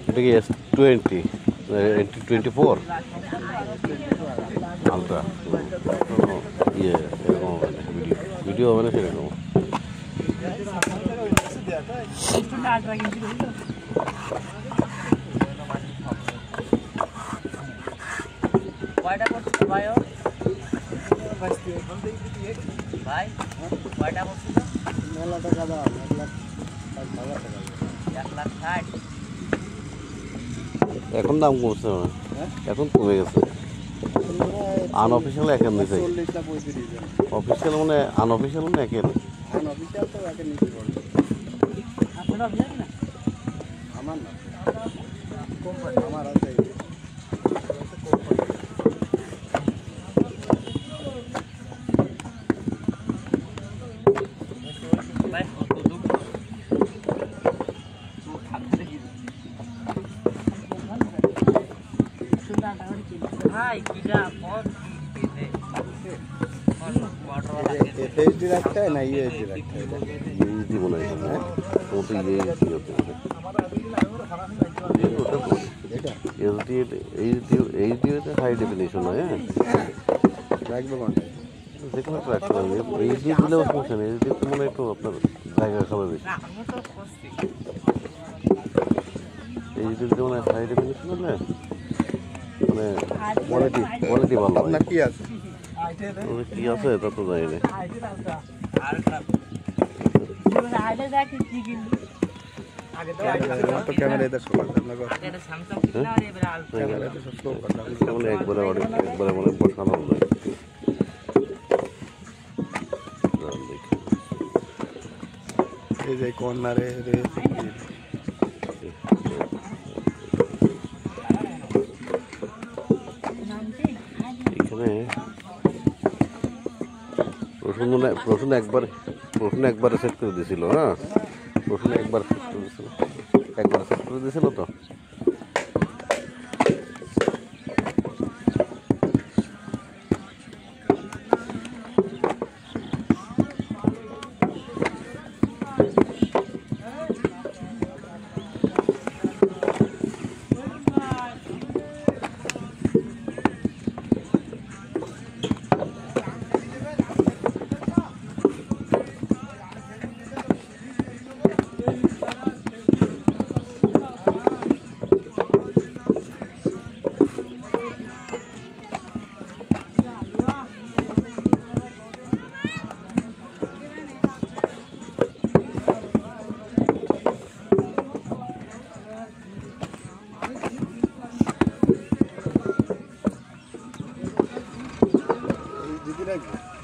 এটা কি S20 24 ultra ইয়ে এরকম ভিডিও হবে না সেরকম কয়টা করছিস ভাই ভাই কয়টা করছিস মেলা টাকা দাও 1,60,000 এখন দাম কমছে না এখন কমে গেছে আনঅফিসিয়াল একের নিচে অফিসিয়াল মানে আনঅফিসিয়াল মানে একের আনঅফিসিয়াল তো একের নিচে পড়ে আপনার অফিসিয়াল না আমার না কোম্পানি আমার আছে एसडी रखता है ना ये एसडी रखता है यूएसडी बनाई है तो ये होते हैं एसडी होता है हाई डेफिनेशन है ट्रैकेबल ऑन যেকোনো ট্র্যাক করবে এইচডি দিলেও সমস্যা নেই এইচডি তো মনে একটু আপনার জায়গা খাবে বেশি এইচডি দিলে মানে হাই ডেফিনেশন হলে মানে কোয়ালিটি ভালো আপনার কি আছে কি আছে তা তো জানি না तो कैमरा इधर शो करना है এটা স্যামসাং কিনা আর এবারে আলট্রা ক্যামেরা তো সব শো করনা है মানে একবারে মানে বসানো যায় এই যে কর্নারে রয়েছে এখানে প্রশ্ন একবার সেট করে দিয়েছিল হ্যাঁ প্রশ্ন একবার সেট করে দিয়েছিল তো দিদি রাখবে